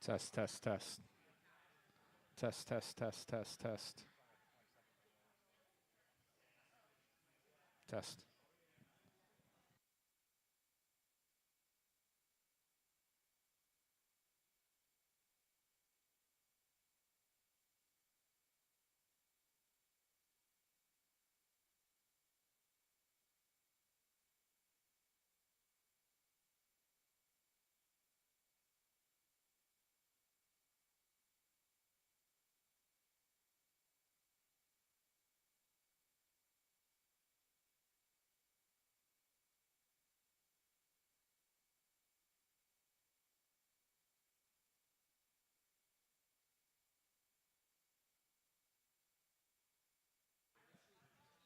Test, test, test. Test, test, test, test, test. Test.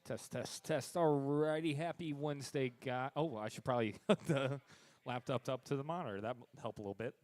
Test, test, test. Alrighty, happy Wednesday, guy. Oh, I should probably hook the laptop up to the monitor. That would help a little bit.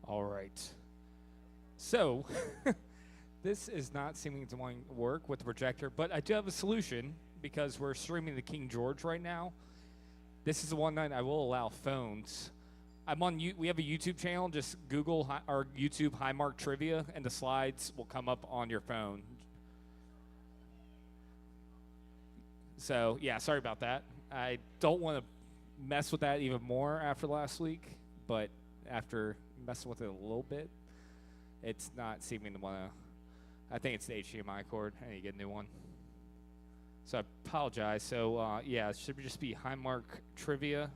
All right. So, this is not seeming to want to work with the projector, but I do have a solution because we're streaming the King George right now. This is the one night I will allow phones. We have a YouTube channel. Just Google our YouTube Highmark Trivia, and the slides will come up on your phone. So yeah, sorry about that. I don't want to mess with that even more after last week, but after messing with it a little bit, it's not seeming to want to. I think it's the HDMI cord. I need to get a new one. So I apologize. So yeah, it should just be Highmark trivia.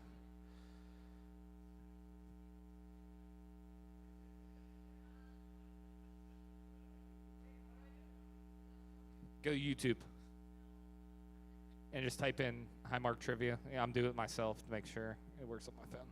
Go to YouTube and just type in Highmark trivia. Yeah, I'm doing it myself to make sure it works on my phone.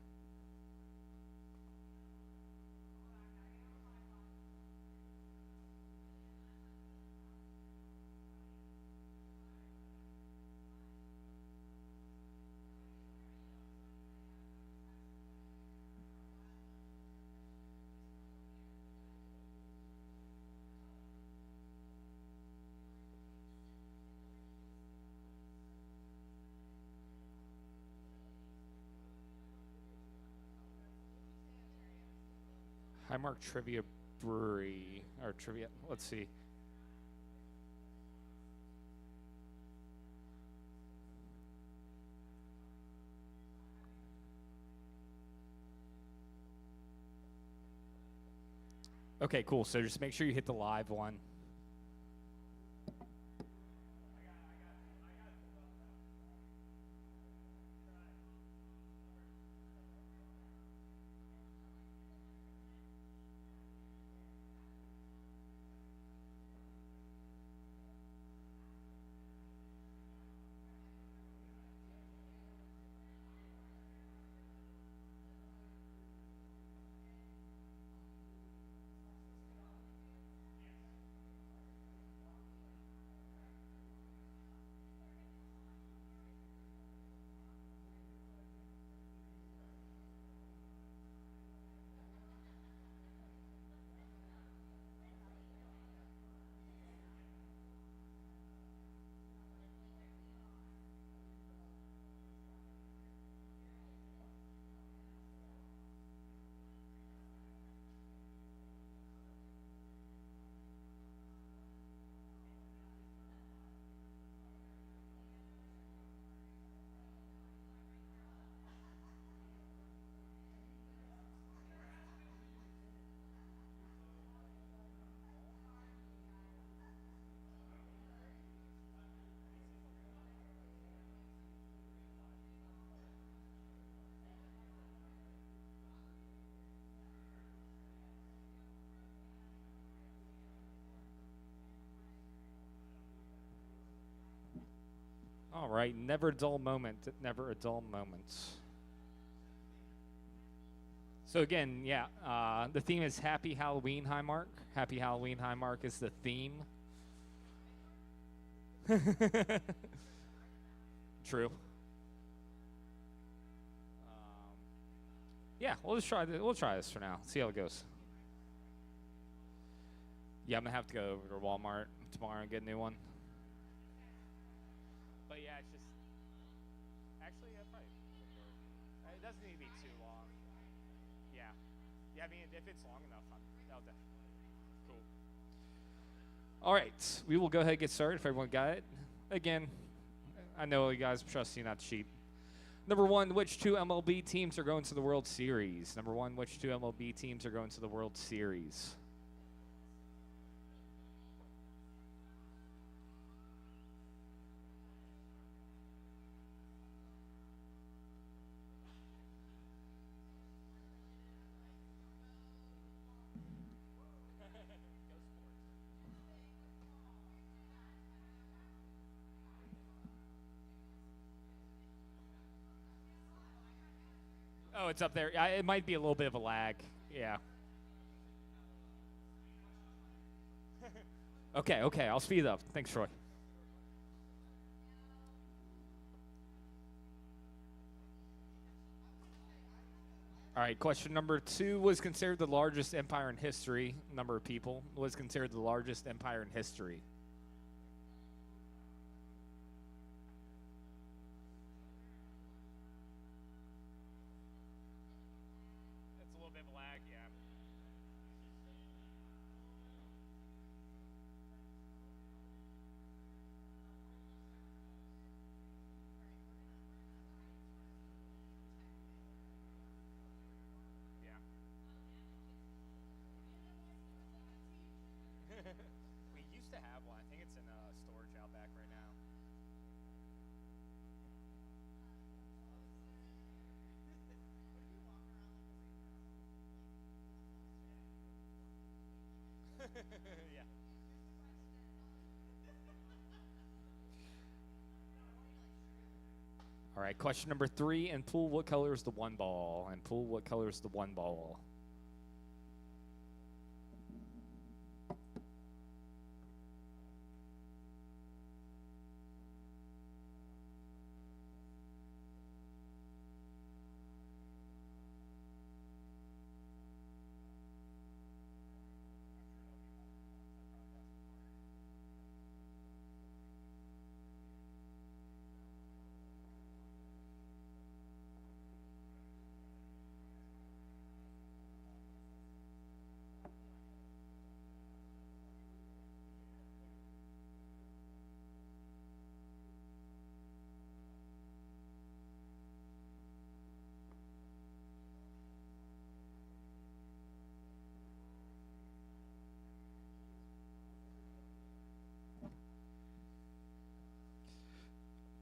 Highmark Trivia Brewery or trivia. Let's see. Okay, cool. So just make sure you hit the live one. All right, never a dull moment. Never a dull moment. So again, yeah, the theme is Happy Halloween, Highmark. Happy Halloween, Highmark is the theme. True. Yeah, we'll just try. We'll try this for now. See how it goes. Yeah, I'm gonna have to go over to Walmart tomorrow and get a new one. But yeah, it's just actually probably it doesn't need to be too long. Yeah, yeah. I mean, if it's long enough, that'll definitely cool. All right, we will go ahead and get started. If everyone got it, again, I know you guys trust you, not cheap. Number one, which two MLB teams are going to the World Series? Number one, which two MLB teams are going to the World Series? Oh, it's up there. It might be a little bit of a lag. Yeah. Okay. I'll speed it up. Thanks, Troy. All right, question number 2 was considered the largest empire in history. Number of people was considered the largest empire in history. That's a little bit of a lag, yeah. have one. I think it's in storage out back right now. Yeah. All right, question number 3. In pool, what color is the one ball? In pool, what color is the one ball?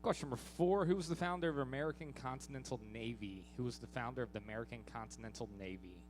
Question number 4. Who was the founder of American Continental Navy? Who was the founder of the American Continental Navy?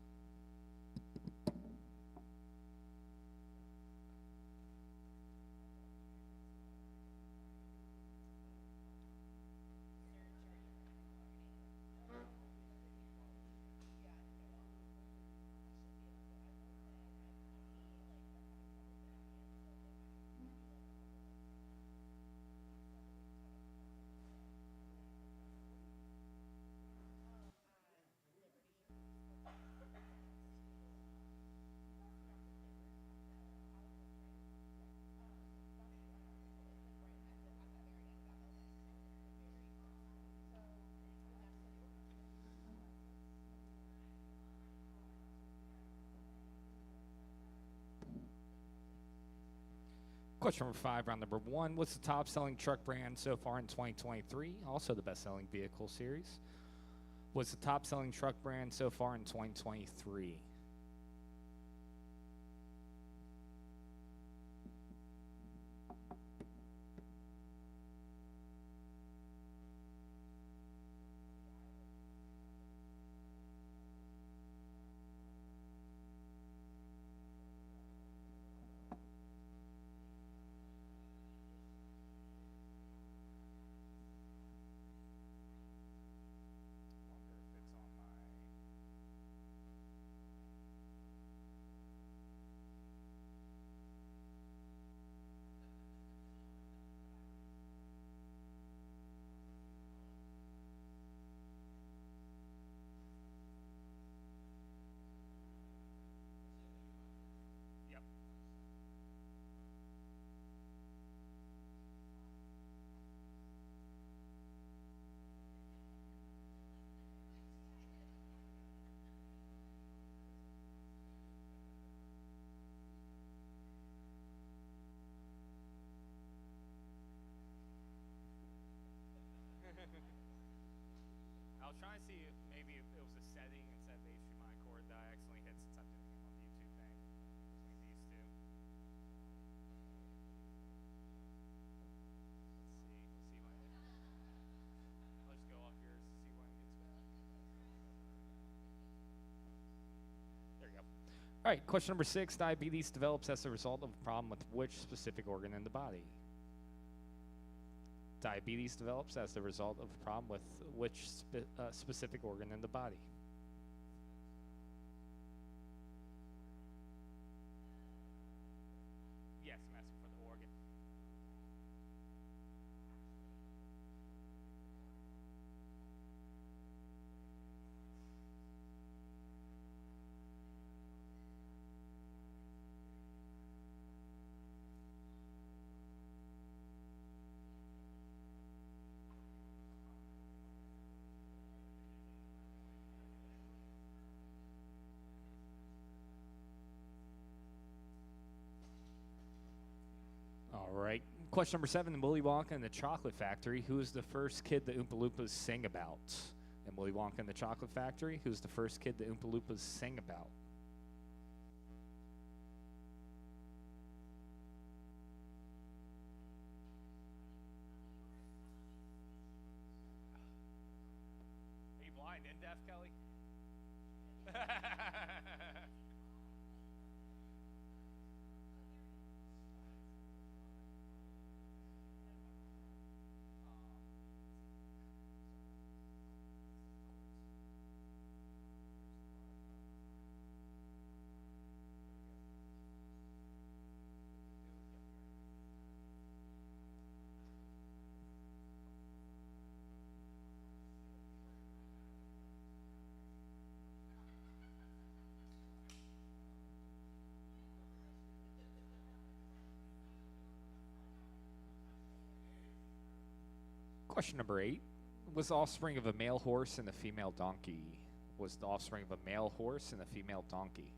Question number 5, round number 1. What's the top-selling truck brand so far in 2023? Also the best-selling vehicle series. What's the top-selling truck brand so far in 2023? I was trying to see if maybe it was a setting instead of HDMI cord that I accidentally hit since I'm doing it on the YouTube thing between these two. Let's see when I'll just go up here to see when it gets back. There you go. All right, question number 6. Diabetes develops as a result of a problem with which specific organ in the body? Diabetes develops as the result of a problem with which specific organ in the body? Yes, I'm asking for the organ. All right. Question number 7. In Willy Wonka and the Chocolate Factory, who is the first kid the Oompa Loompas sing about? In Willy Wonka and the Chocolate Factory, who's the first kid the Oompa Loompas sing about? blind and deaf, Kelly? Question number 8. Was the offspring of a male horse and a female donkey? Was the offspring of a male horse and a female donkey?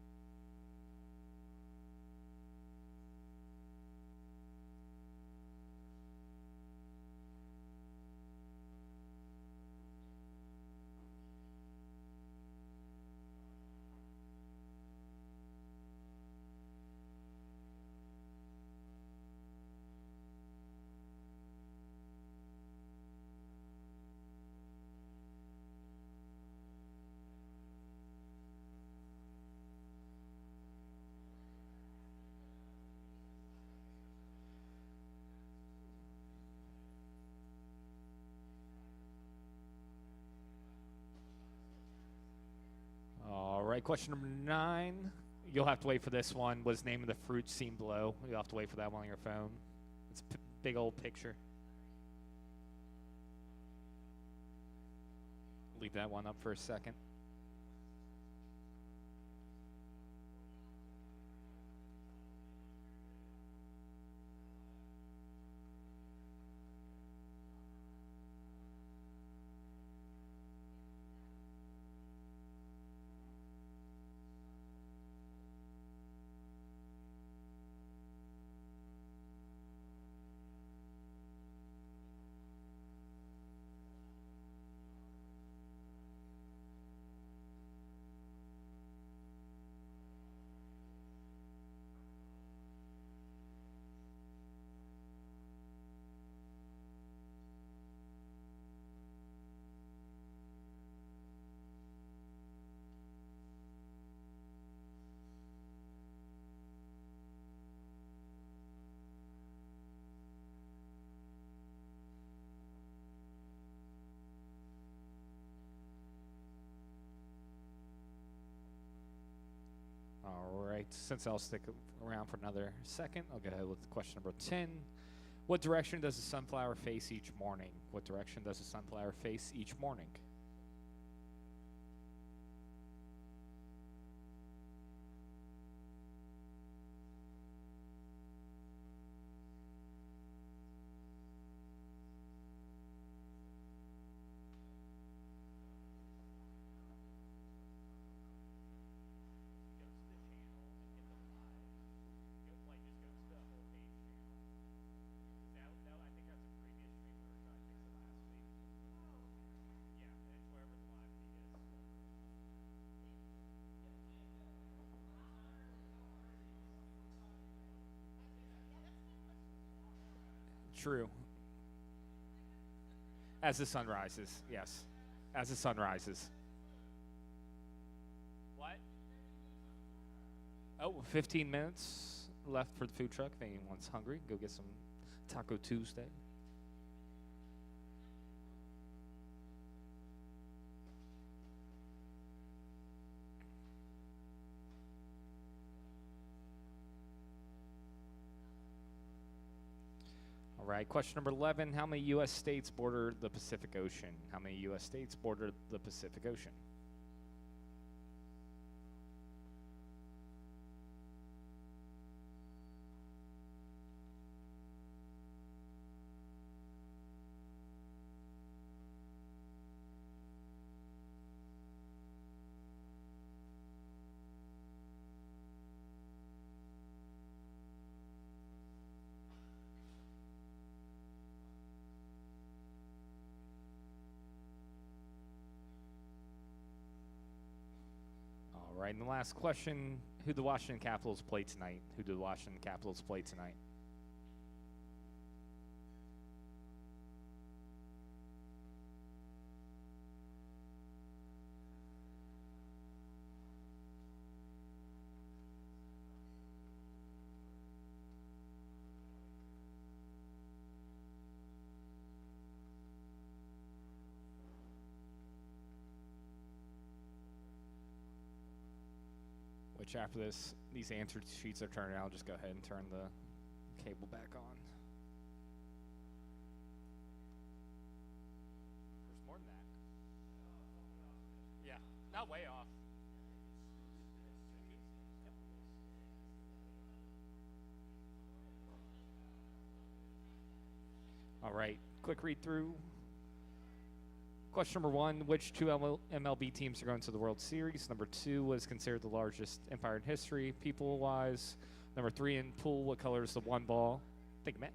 All right, question number 9. You'll have to wait for this one. Was the name of the fruit seen below? You'll have to wait for that one on your phone. It's a big old picture. Leave that one up for a second. All right, since I'll stick around for another second, I'll go ahead with question number 10. What direction does the sunflower face each morning? What direction does the sunflower face each morning? True. As the sun rises, yes. As the sun rises. What? Oh, 15 minutes left for the food truck. If anyone's hungry, go get some Taco Tuesday. All right, question number 11. How many U.S. states border the Pacific Ocean? How many U.S. states border the Pacific Ocean? All right, and the last question, who do the Washington Capitals play tonight? Who do the Washington Capitals play tonight? Which after these answer sheets are turned out, I'll just go ahead and turn the cable back on. There's more than that. Yeah, not way off. All right, quick read through. Question number 1, which two MLB teams are going to the World Series? Number 2 was considered the largest empire in history, people-wise. Number 3 in pool, what color is the one ball? I think Matt.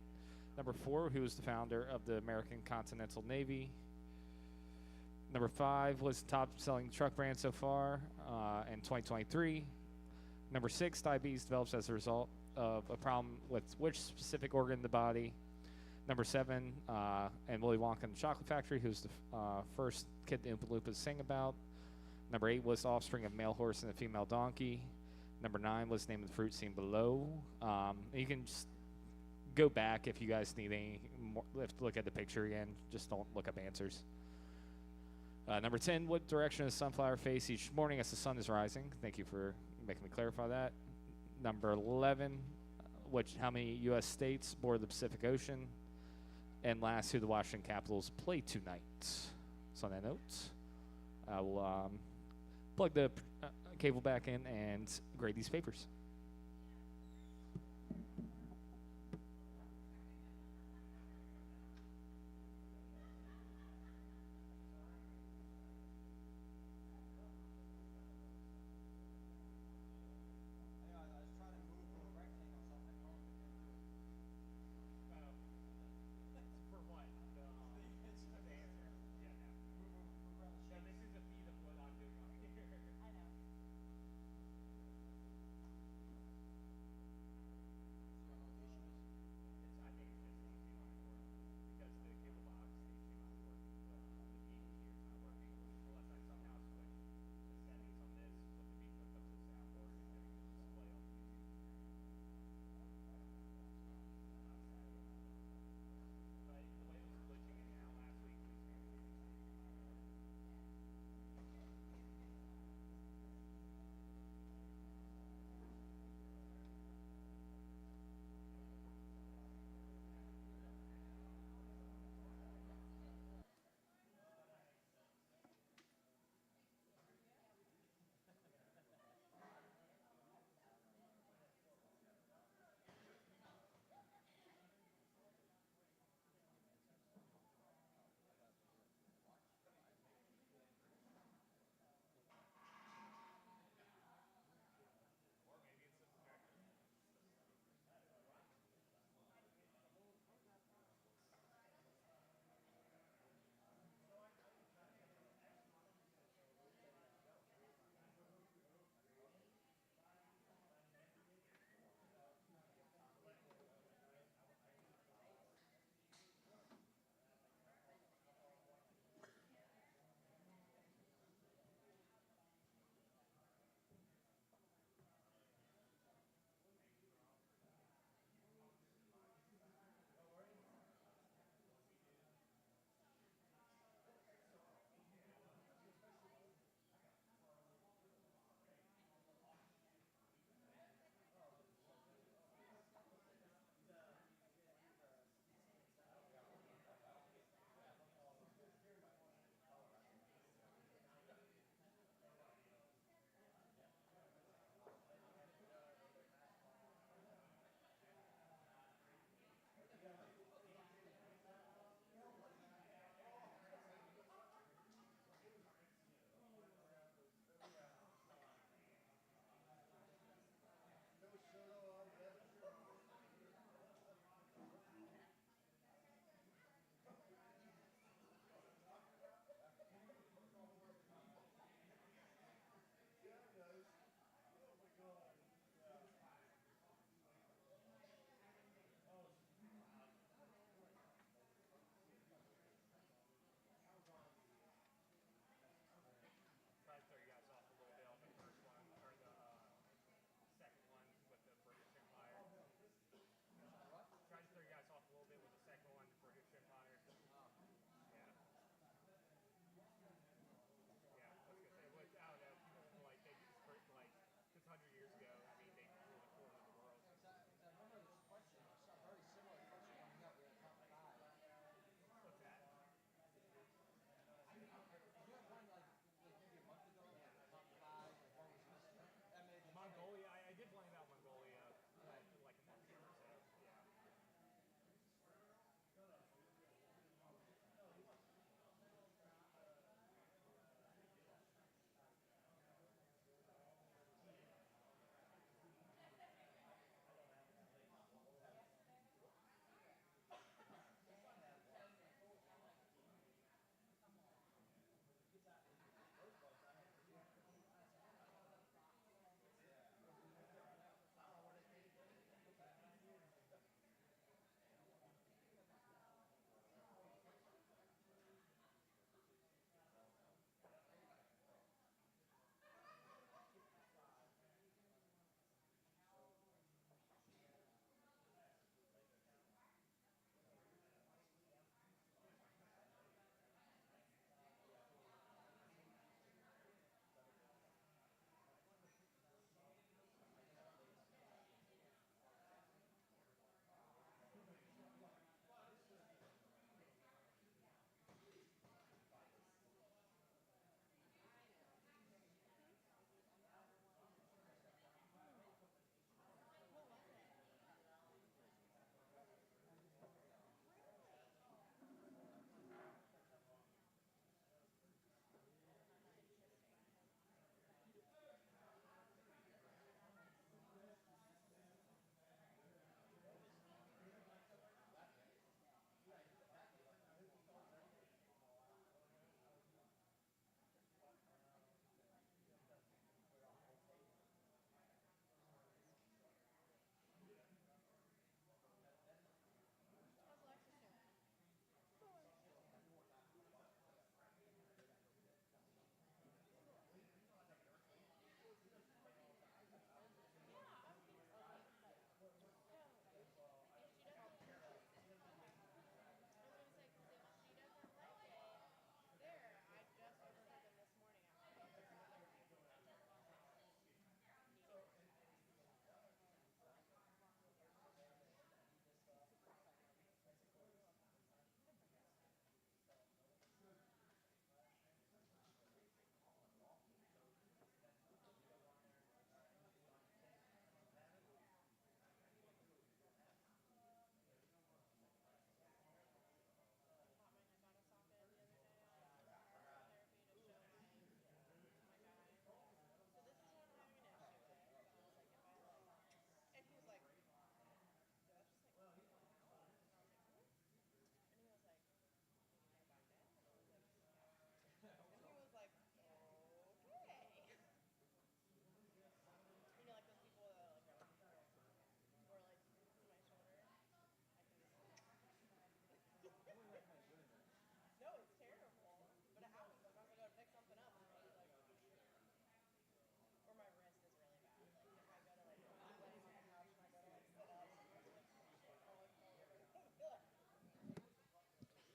Number 4, who was the founder of the American Continental Navy? Number 5 was the top-selling truck brand so far in 2023. Number 6, diabetes develops as a result of a problem with which specific organ in the body? Number 7, and Willy Wonka and the Chocolate Factory, who's the first kid the Oompa Loompas sing about. Number 8 was the offspring of male horse and a female donkey. Number 9 was the name of the fruit seen below. You can just go back if you guys need any more, look at the picture again. Just don't look up answers. Number 10, what direction does sunflower face each morning as the sun is rising? Thank you for making me clarify that. Number 11, how many U.S. states border the Pacific Ocean? And last, who the Washington Capitals play tonight. So on that note, I will plug the cable back in and grade these papers.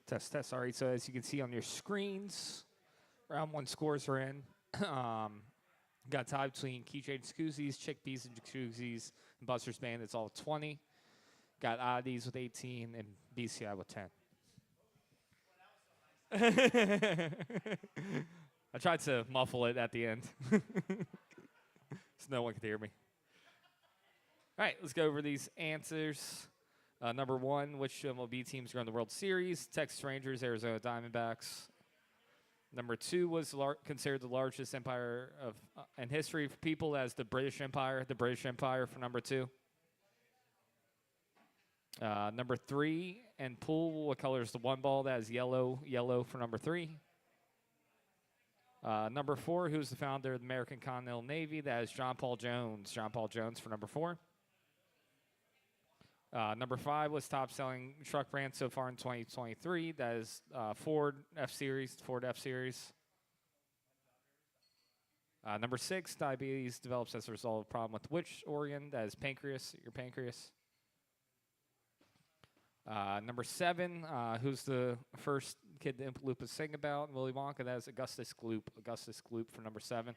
Test, test. All right, so as you can see on your screens, round one scores are in. Got tie between Keychains, Koozies, Chickpeas, and Jacuzzis, and Buster's Bandits all 20. Got Oddies with 18 and BCI with 10. I tried to muffle it at the end so no one could hear me. All right, let's go over these answers. Number one, which MLB teams are in the World Series? Texas Rangers, Arizona Diamondbacks. Number two was considered the largest empire of in history for people as the British Empire. The British Empire for number two. Number three, and pool, what color is the one ball? That is yellow. Yellow for number three. Number four, who's the founder of the American Continental Navy? That is John Paul Jones. John Paul Jones for number four. Number five was top-selling truck brand so far in 2023. That is Ford F-Series. Ford F-Series. Number six, diabetes develops as a result of a problem with which organ? That is pancreas. Your pancreas. Number seven, who's the first kid to Oompa Loompa sing about? Willy Wonka. That is Augustus Gloop. Augustus Gloop for number seven.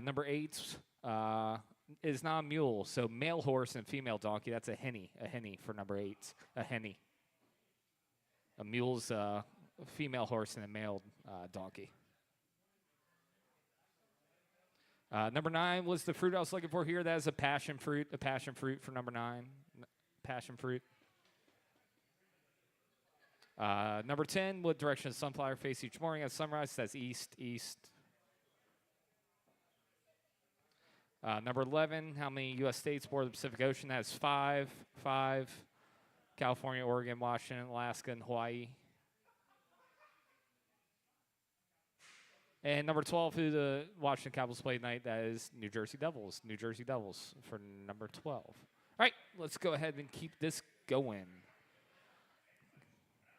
Number eight is not a mule, so male horse and female donkey. That's a henny. A henny for number eight. A henny. A mule's a female horse and a male donkey. Number nine was the fruit I was looking for here. That is a passion fruit. A passion fruit for number nine. Passion fruit. Number 10, what direction does sunflower face each morning at sunrise? That's east, east. Number 11, how many U.S. states border the Pacific Ocean? That is five. California, Oregon, Washington, Alaska, and Hawaii. And number 12, who the Washington Capitals play tonight? That is New Jersey Devils. New Jersey Devils for number 12. All right, let's go ahead and keep this going.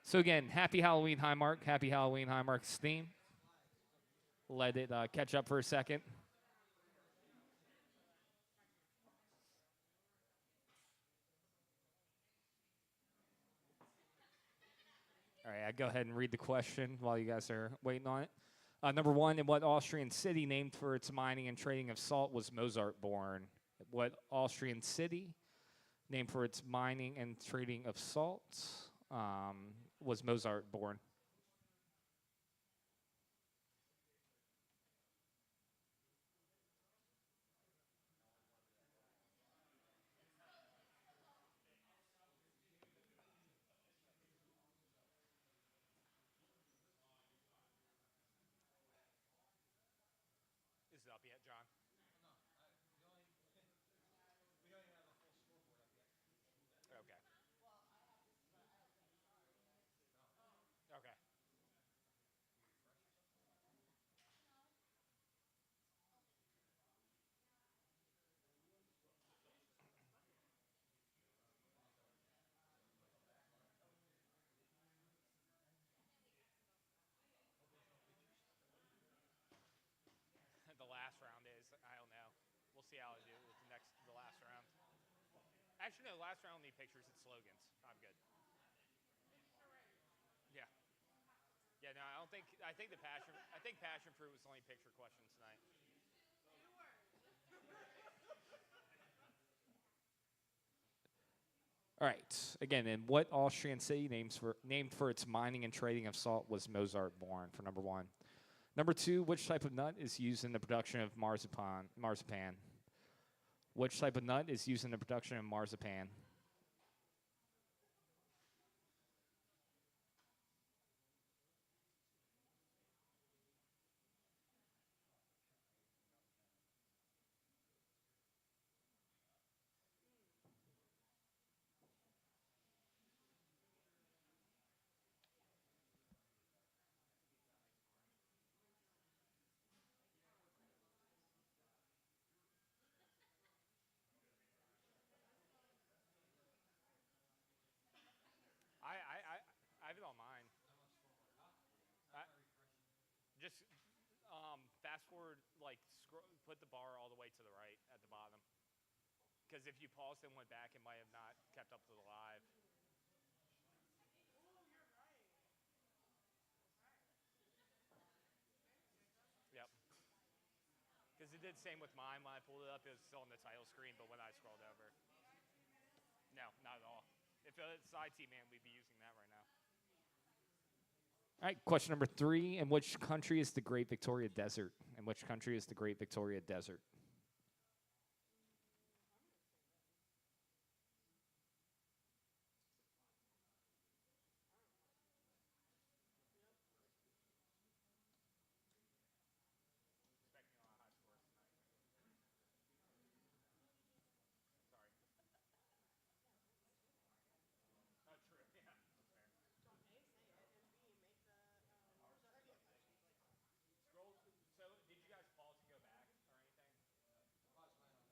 So again, happy Halloween, Highmark. Happy Halloween, Highmark's theme. Let it catch up for a second. All right, I go ahead and read the question while you guys are waiting on it. Number one, in what Austrian city named for its mining and trading of salt was Mozart born? What Austrian city named for its mining and trading of salt was Mozart born? Is it up yet, John? Okay. Okay. The last round is, I don't know. We'll see how I do with the last round. Actually, no, last round need pictures and slogans. I'm good. Yeah. Yeah, no, I think passion fruit was the only picture question tonight. All right. Again, in what Austrian city named for its mining and trading of salt was Mozart born? For number one. Number two, which type of nut is used in the production of marzipan? Which type of nut is used in the production of marzipan? I have it on mine. I, just fast forward, like put the bar all the way to the right at the bottom. Because if you paused and went back, it might have not kept up to the live. Yep. Because it did the same with mine. When I pulled it up, it was still on the title screen, but when I scrolled over, no, not at all. If it's IT, man, we'd be using that right now. All right, question number 3. In which country is the Great Victoria Desert? In which country is the Great Victoria Desert? Expecting a lot of high scores tonight. Sorry. Oh, true. Yeah, that's fair. Scroll. So, did you guys pause and go back or anything? It's on mine.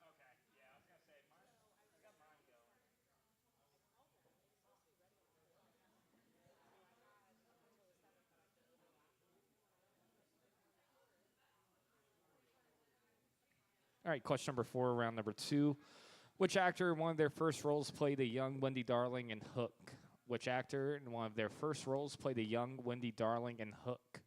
Okay. Yeah, I was gonna say mine. I got mine going. All right, question number 4, round number 2. Which actor in one of their first roles played a young Wendy Darling in Hook? Which actor in one of their first roles played a young Wendy Darling in Hook?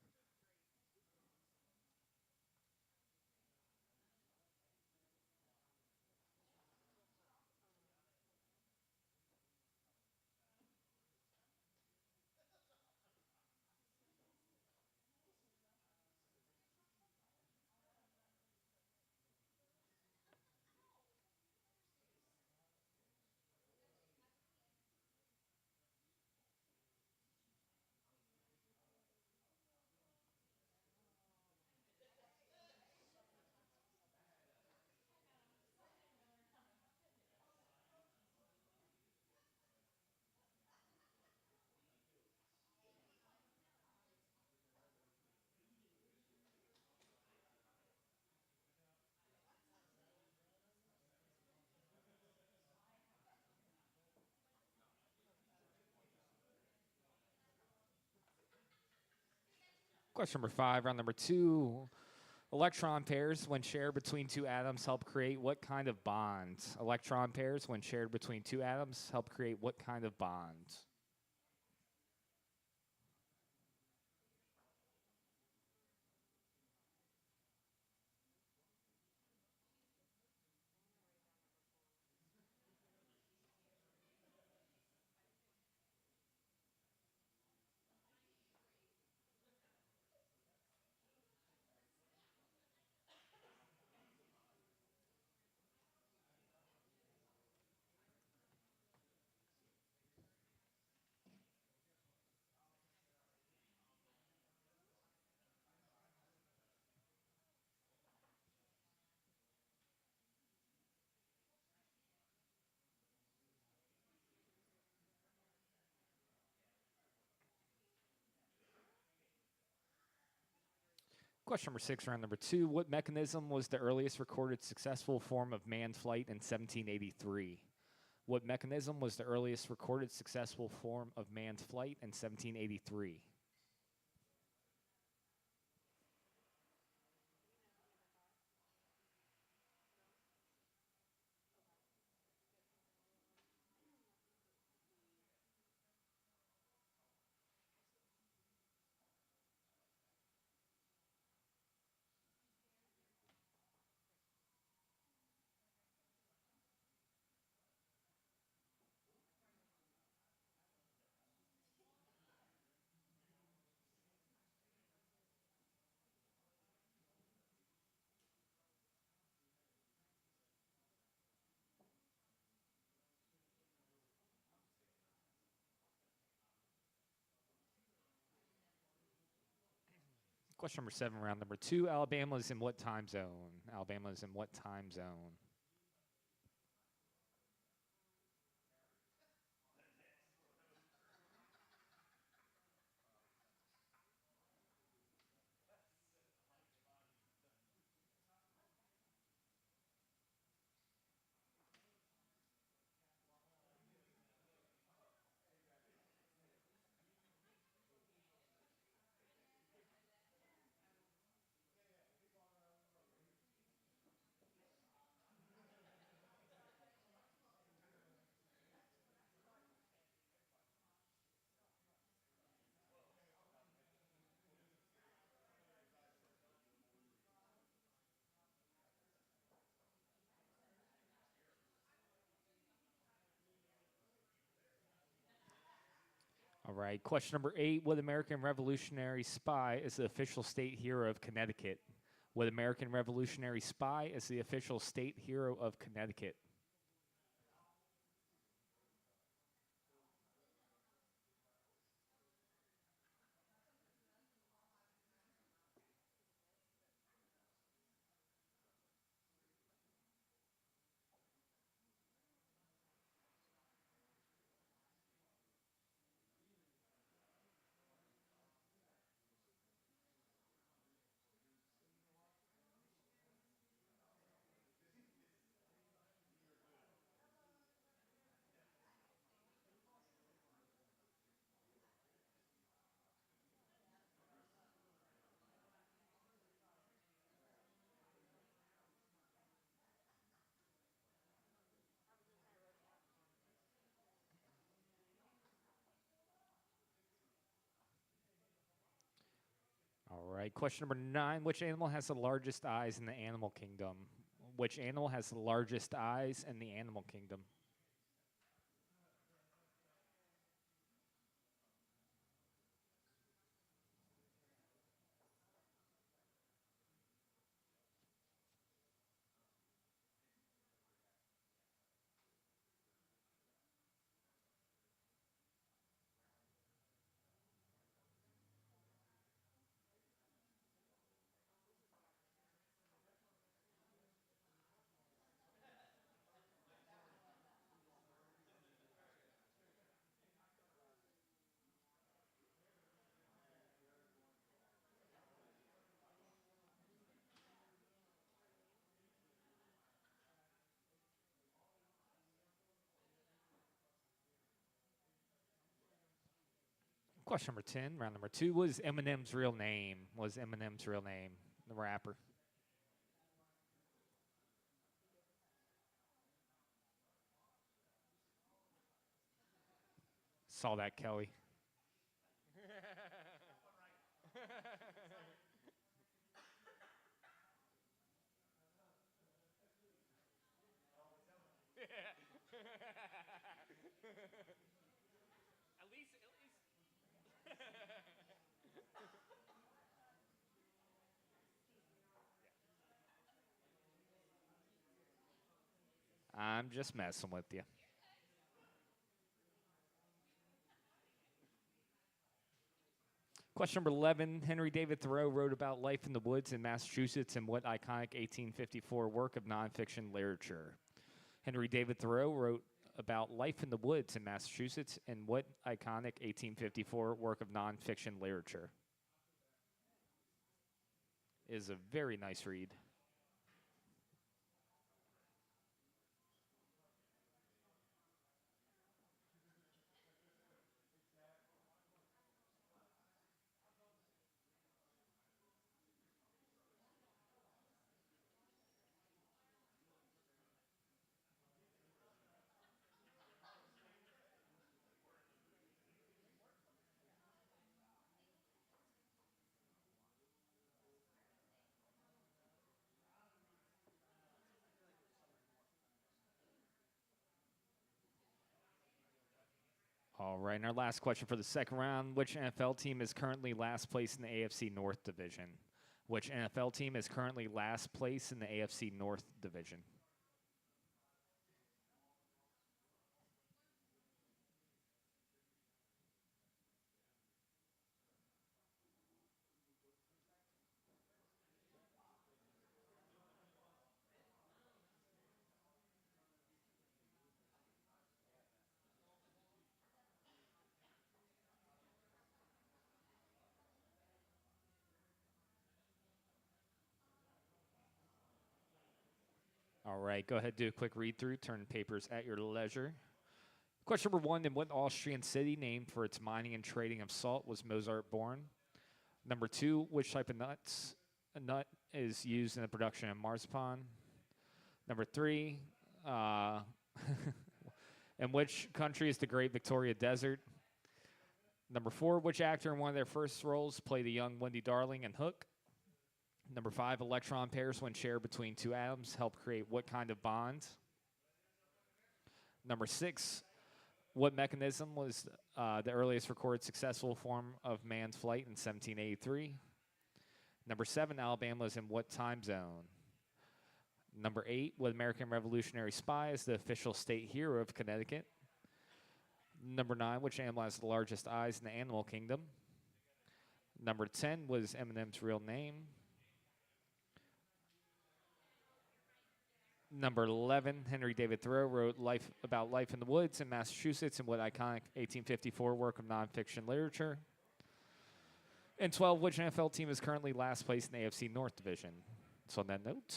Question number 5, round number 2. Electron pairs, when shared between two atoms, help create what kind of bond? Electron pairs, when shared between two atoms, help create what kind of bond? Question number 6, round number 2. What mechanism was the earliest recorded successful form of manned flight in 1783? What mechanism was the earliest recorded successful form of manned flight in 1783? Question number 7, round number 2. Alabama is in what time zone? Alabama is in what time zone? All right. Question number 8. What American Revolutionary spy is the official state hero of Connecticut? What American Revolutionary spy is the official state hero of Connecticut? All right. Question number 9. Which animal has the largest eyes in the animal kingdom? Which animal has the largest eyes in the animal kingdom? Question number 10, round number 2. What is Eminem's real name? What is Eminem's real name? The rapper. Saw that, Kelly. At least. I'm just messing with you. Question number 11. Henry David Thoreau wrote about life in the woods in Massachusetts in what iconic 1854 work of nonfiction literature? Henry David Thoreau wrote about life in the woods in Massachusetts in what iconic 1854 work of nonfiction literature? It is a very nice read. All right, and our last question for the second round. Which NFL team is currently last place in the AFC North Division? Which NFL team is currently last place in the AFC North Division? All right, go ahead, do a quick read through, turn papers at your leisure. Question number 1, in what Austrian city named for its mining and trading of salt was Mozart born? Number 2, which type of a nut is used in the production of marzipan? Number 3, uh, in which country is the Great Victoria Desert? Number 4, which actor in one of their first roles played the young Wendy Darling in Hook? Number 5, electron pairs when shared between two atoms help create what kind of bond? Number 6, what mechanism was the earliest recorded successful form of manned flight in 1783? Number 7, Alabama is in what time zone? Number 8, what American Revolutionary spy is the official state hero of Connecticut? Number 9, which animal has the largest eyes in the animal kingdom? Number 10, what is Eminem's real name? Number 11, Henry David Thoreau wrote about life in the woods in Massachusetts in what iconic 1854 work of nonfiction literature? And 12, which NFL team is currently last place in the AFC North Division? So on that note,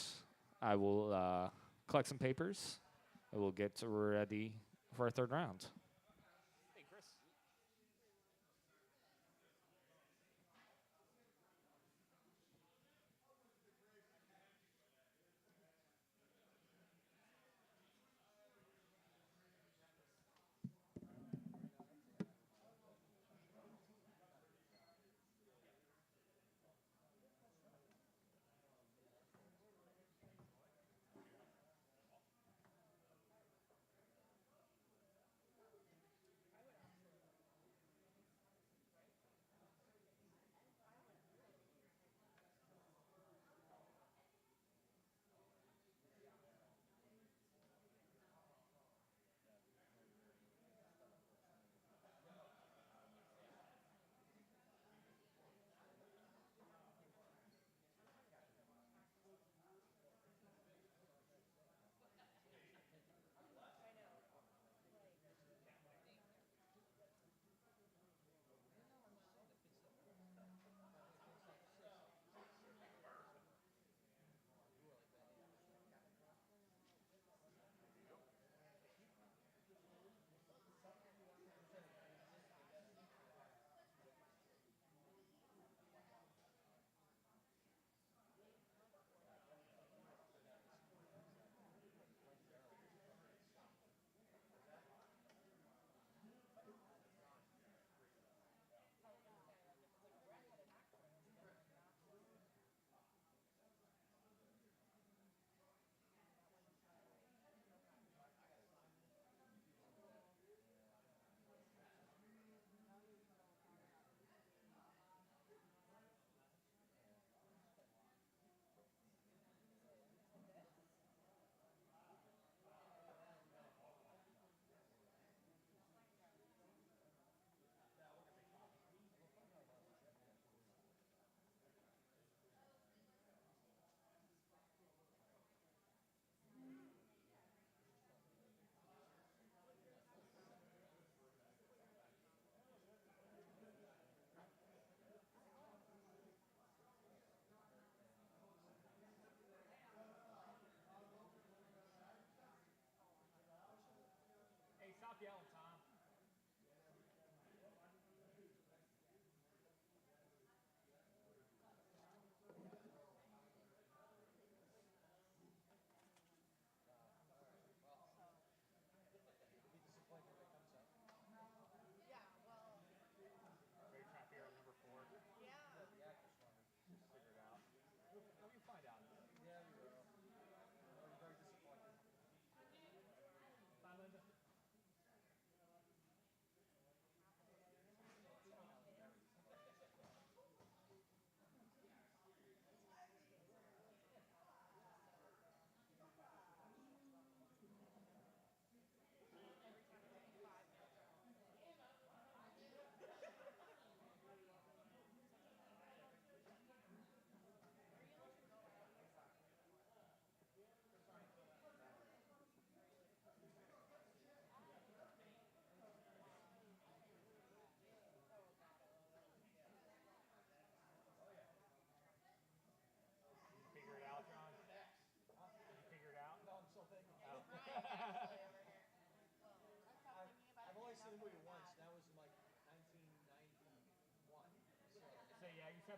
I will collect some papers. I will get ready for our third round. Hey, Chris.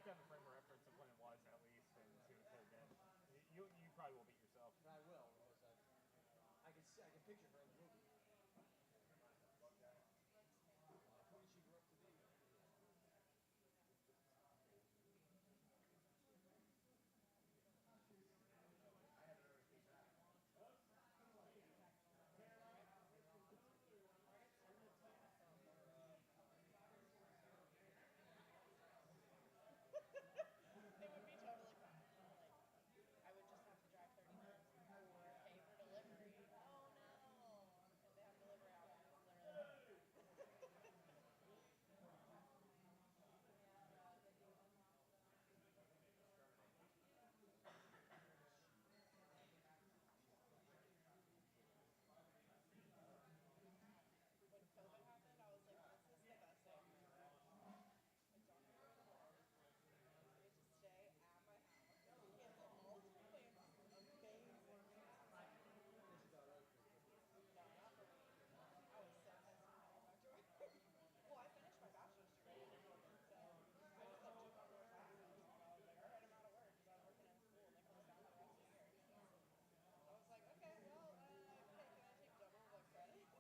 have to have a frame of reference of when it was at least, and see what it did. You probably will beat yourself. I will, because I can picture her in the movie. Who did she grow up to be? It would be totally fine. Like, I would just have to drive 30 minutes or pay for delivery. Oh no! If they have delivery options, literally. When COVID happened, I was like, this is the best day of my life. Like, don't go to work. I get to stay at my house. Cancel all of my plans. This is amazing. No, not for me. I was so pissed when I went back to work. Well, I finished my bachelor's degree in COVID, so I just like took on more classes. And I was like, all right, I'm out of work because I was working in a school and they closed down for the rest of the year. I was like, okay, well, hey, can I take double the credits?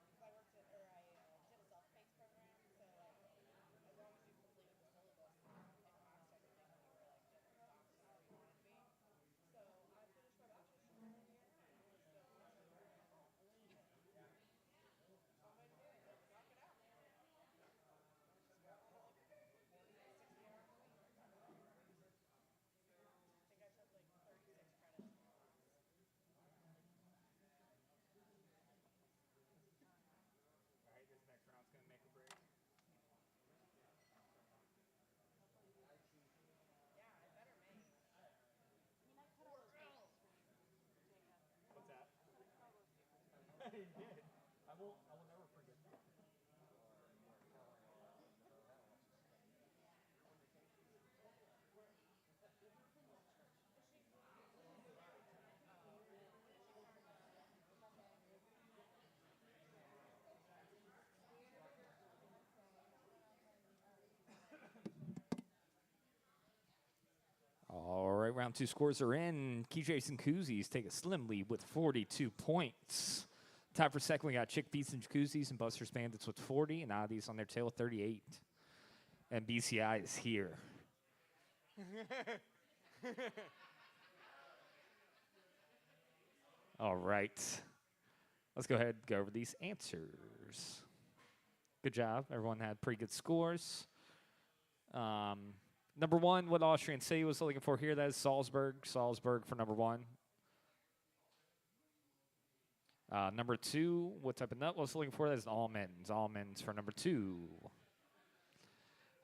Because I worked at, or I did a self-paced program, so like, as long as you completed the syllabus and passed everything, you were like different stocks to where you wanted to be. So I finished my bachelor's degree in a year and a half. So I was like, all right, cool. That's one way to do it. Knock it out, man. Just work for like 40, 60 hours a week. I think I took like 36 credits in the class. All right, this next round's gonna make or break. Yeah, I better make. I mean, I cut all those papers for you, Jacob. What's that? I said I cut all those papers for you. You did. I will never forget that. All right, round two scores are in. KJs and Koozies take a slim lead with 42 points. Tied for second, we got Chickpeas and Jacuzzis and Buster's Bandits with 40, and Oddies on their tail with 38. And BCI is here. All right. Let's go ahead and go over these answers. Good job. Everyone had pretty good scores. Number one, what Austrian city was looking for here? That is Salzburg. Salzburg for number one. Number two, what type of nut was looking for? That is almonds. Almonds for number two.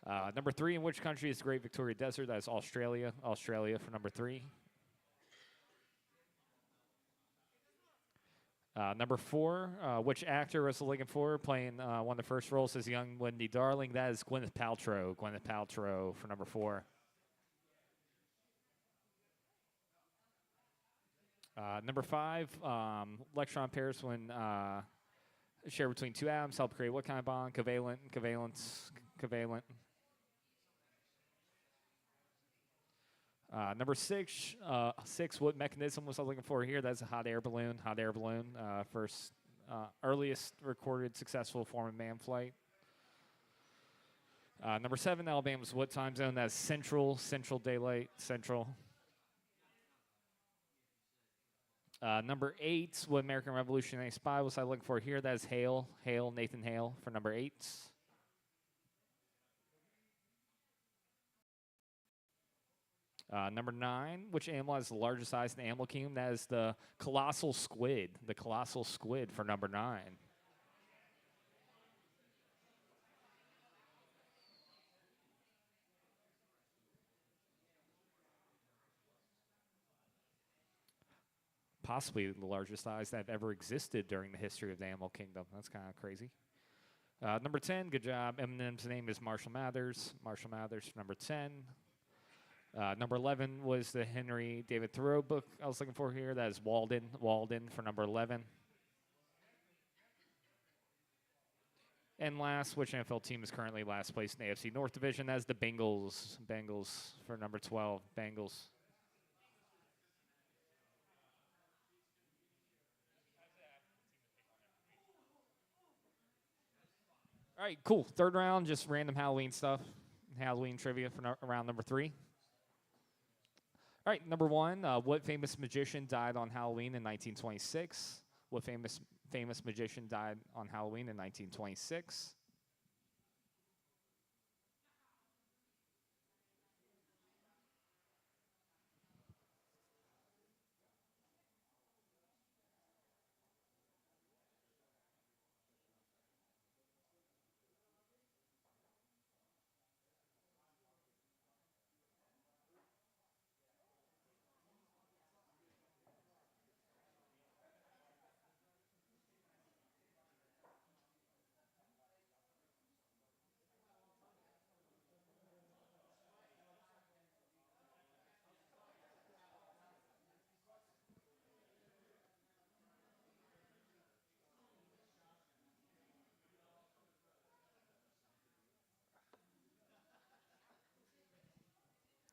Number three, in which country is the Great Victoria Desert? That is Australia. Australia for number three. Number four, which actor was looking for playing one of the first roles as young Wendy Darling? That is Gwyneth Paltrow. Gwyneth Paltrow for number four. Number five, electron pairs when shared between two atoms help create what kind of bond? Covalent, covalence, covalent. Number six, what mechanism was I looking for here? That's a hot air balloon. Hot air balloon, first earliest recorded successful form of man flight. Number seven, Alabama's what time zone? That's Central Daylight, Central. Number eight, what American Revolutionary Spy was I looking for here? That is Hale, Nathan Hale for number eight. Number nine, which animal has the largest eyes in the animal kingdom? That is the colossal squid. The colossal squid for number nine. Possibly the largest eyes that have ever existed during the history of the animal kingdom. That's kind of crazy. Number 10, good job. Eminem's name is Marshall Mathers. Marshall Mathers for number 10. Number 11 was the Henry David Thoreau book I was looking for here. That is Walden for number 11. And last, which NFL team is currently last place in the AFC North Division? That's the Bengals. Bengals for number 12. Bengals. All right, cool. Third round, just random Halloween stuff. Halloween trivia for round number 3. All right, number 1. What famous magician died on Halloween in 1926? What famous magician died on Halloween in 1926?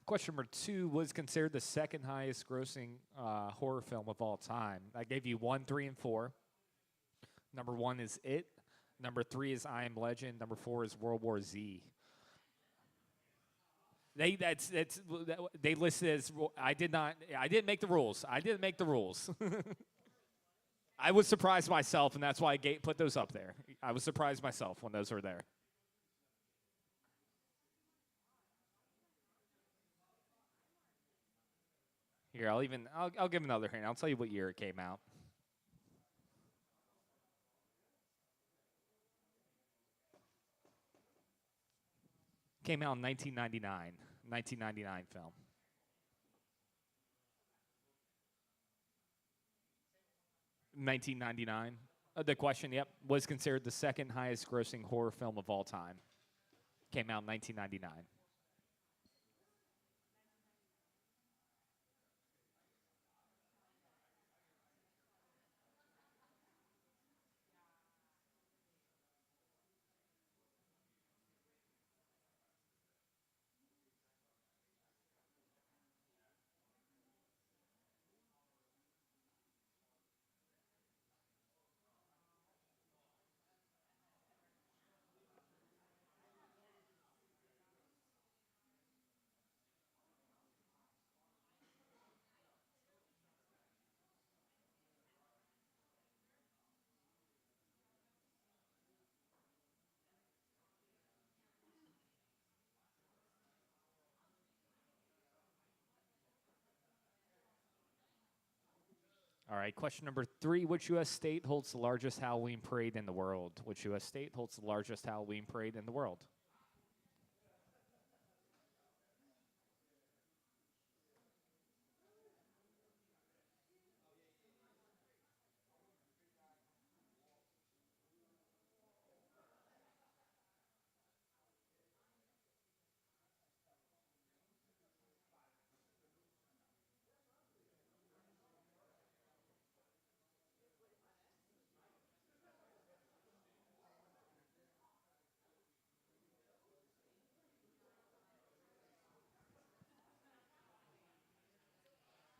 Question number 2 was considered the second highest grossing horror film of all time. I gave you 1, 3, and 4. Number 1 is It. Number 3 is I Am Legend. Number 4 is World War Z. They listed as I didn't make the rules. I didn't make the rules. I was surprised myself, and that's why I put those up there. I was surprised myself when those were there. Here, I'll give another hint. I'll tell you what year it came out. Came out in 1999. 1999 film. 1999. The question, yep, was considered the second highest grossing horror film of all time. Came out in 1999. All right, question number 3. Which U.S. state holds the largest Halloween parade in the world? Which U.S. state holds the largest Halloween parade in the world?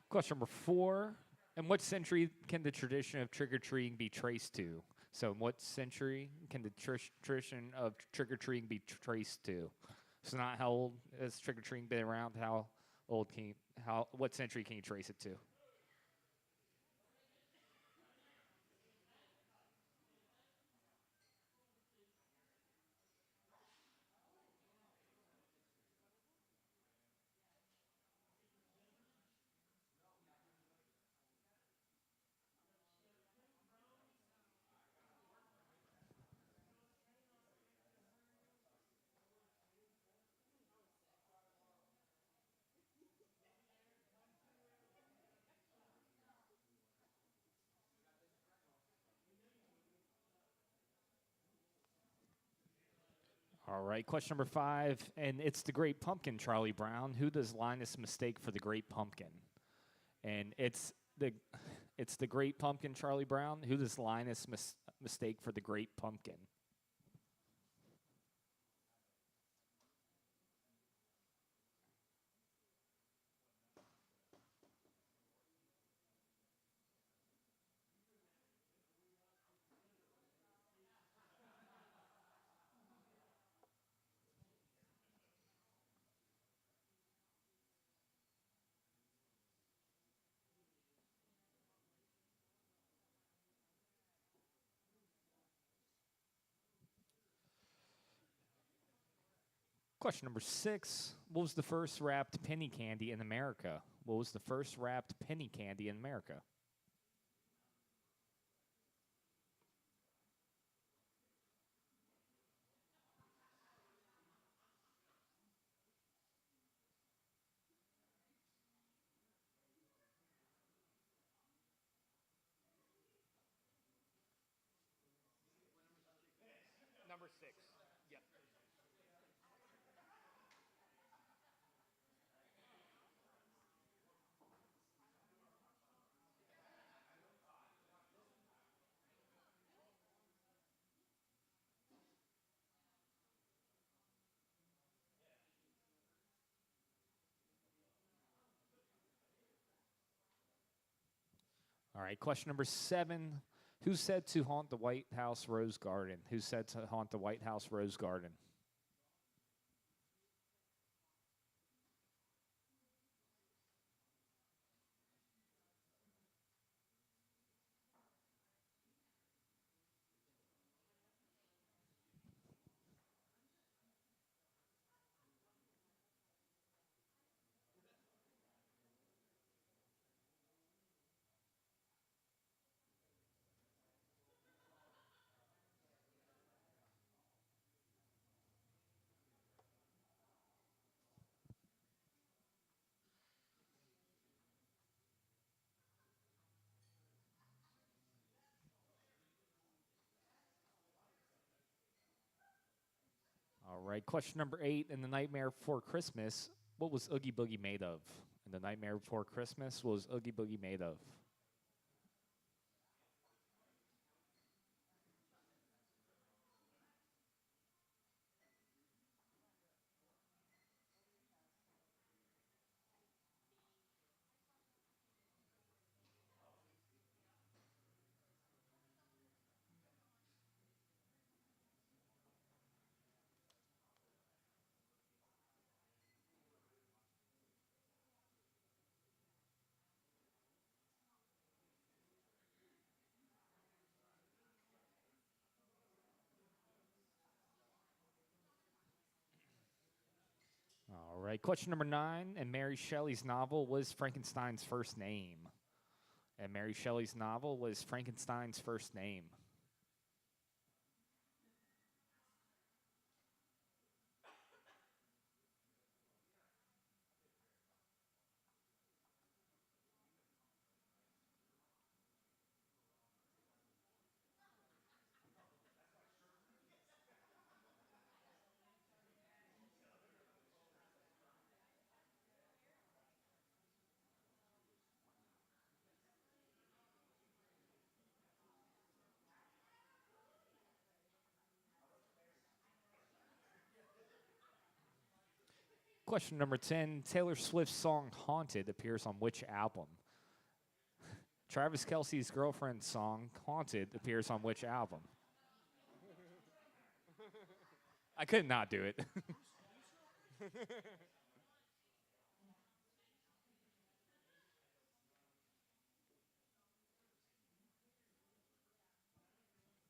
Question number 4. In what century can the tradition of trick-or-treating be traced to? So in what century can the tradition of trick-or-treating be traced to? So not how old has trick-or-treating been around, what century can you trace it to? All right, question number 5, and it's the Great Pumpkin, Charlie Brown. Who does Linus mistake for the Great Pumpkin? And it's the Great Pumpkin, Charlie Brown. Who does Linus mistake for the Great Pumpkin? Question number 6. What was the first wrapped penny candy in America? What was the first wrapped penny candy in America? Number 6. Yep. All right, question number 7. Who's said to haunt the White House Rose Garden? Who's said to haunt the White House Rose Garden? All right, question number 8. In The Nightmare Before Christmas, what was Oogie Boogie made of? In The Nightmare Before Christmas, what was Oogie Boogie made of? All right, question number 9. In Mary Shelley's novel, was Frankenstein's first name? In Mary Shelley's novel, was Frankenstein's first name? Question number 10. Taylor Swift's song Haunted appears on which album? Travis Kelce's girlfriend's song Haunted appears on which album? I could not do it.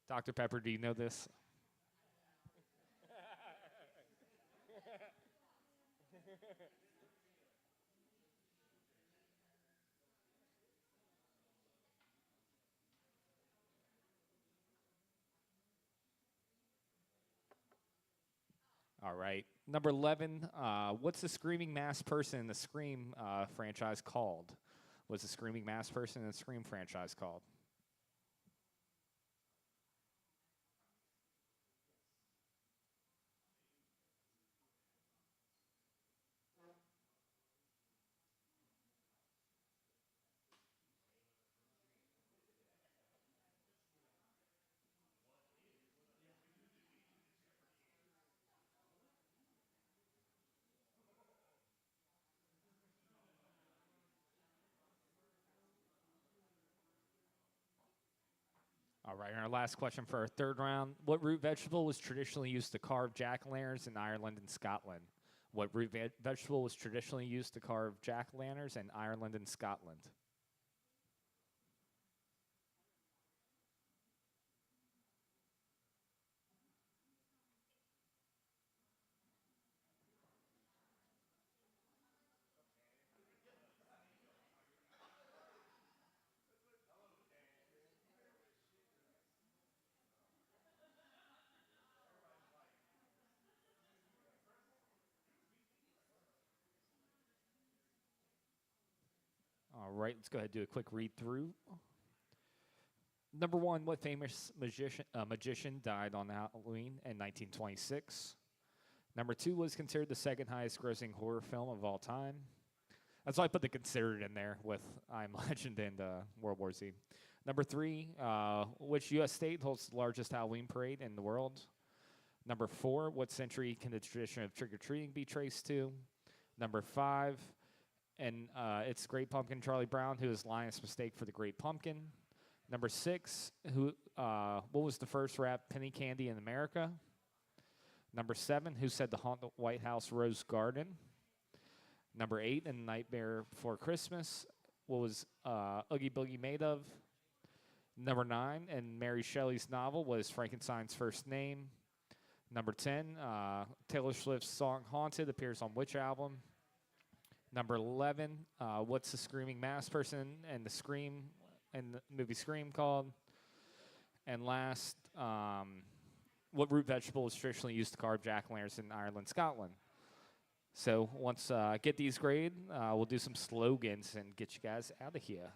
Dr. Pepper, do you know this? All right. Number 11. What's the screaming masked person in the Scream franchise called? What's the screaming masked person in the Scream franchise called? All right, and our last question for our third round. What root vegetable was traditionally used to carve jack-o'-lanterns in Ireland and Scotland? What root vegetable was traditionally used to carve jack-o'-lanterns in Ireland and Scotland? All right, let's go ahead and do a quick read through. Number one, what famous magician died on Halloween in 1926? Number two was considered the second highest grossing horror film of all time. That's why I put the considered in there with I Am Legend and World War Z. Number three, which U.S. state holds the largest Halloween parade in the world? Number four, what century can the tradition of trick-or-treating be traced to? Number five, and it's Great Pumpkin Charlie Brown, who is Linus' mistake for the Great Pumpkin. Number six, what was the first wrap penny candy in America? Number seven, who said to haunt the White House Rose Garden? Number eight, in Nightmare Before Christmas, what was Oogie Boogie made of? Number nine, in Mary Shelley's novel, what is Frankenstein's first name? Number 10, Taylor Swift's song Haunted appears on which album? Number 11, what's the screaming masked person and the movie Scream called? And last, what root vegetable is traditionally used to carve jack-o'-lanterns in Ireland, Scotland? So once get these graded, we'll do some slogans and get you guys out of here.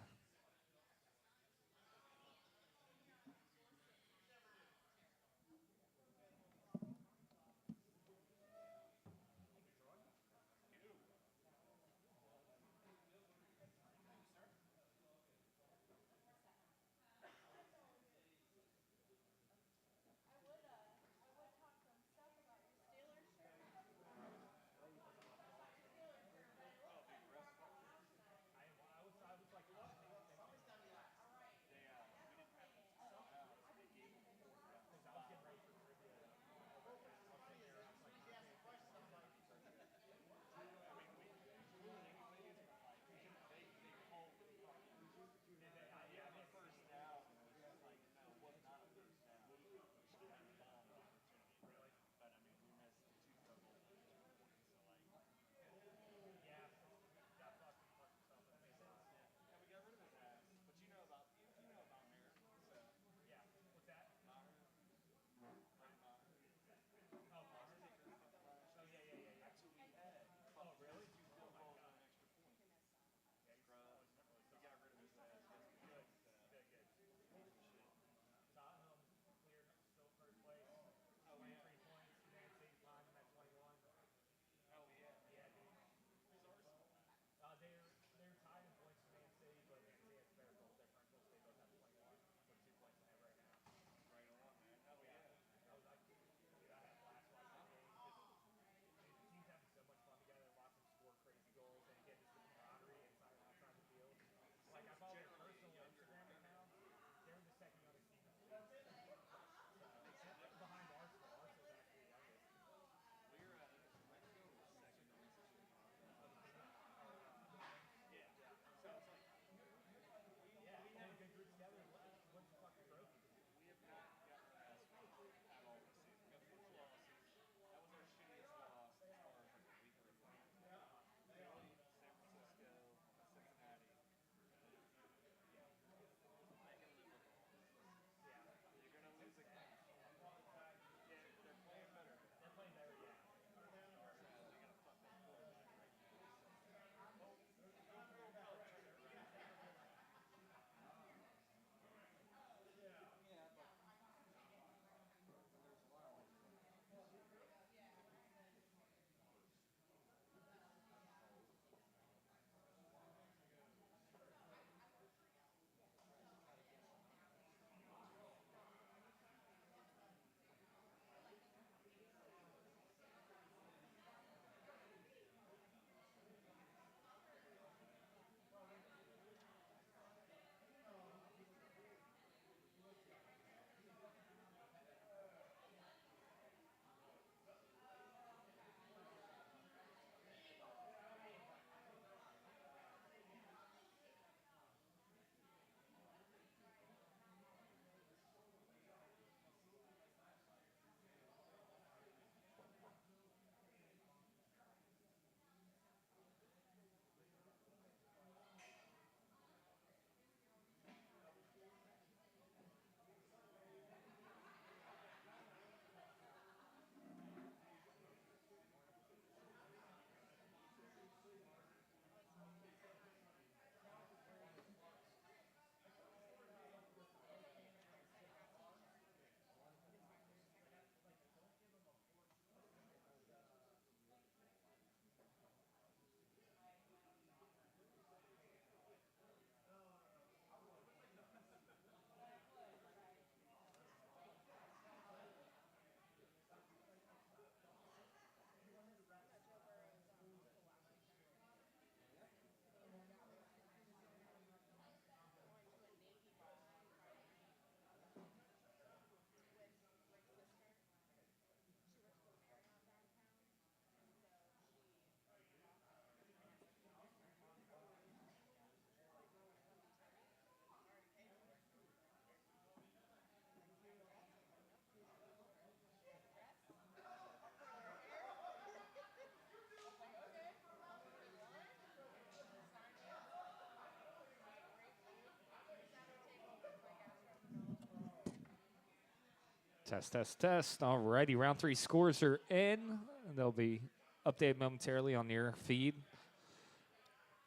Test, test, test. Alrighty, round three scores are in. They'll be updated momentarily on your feed.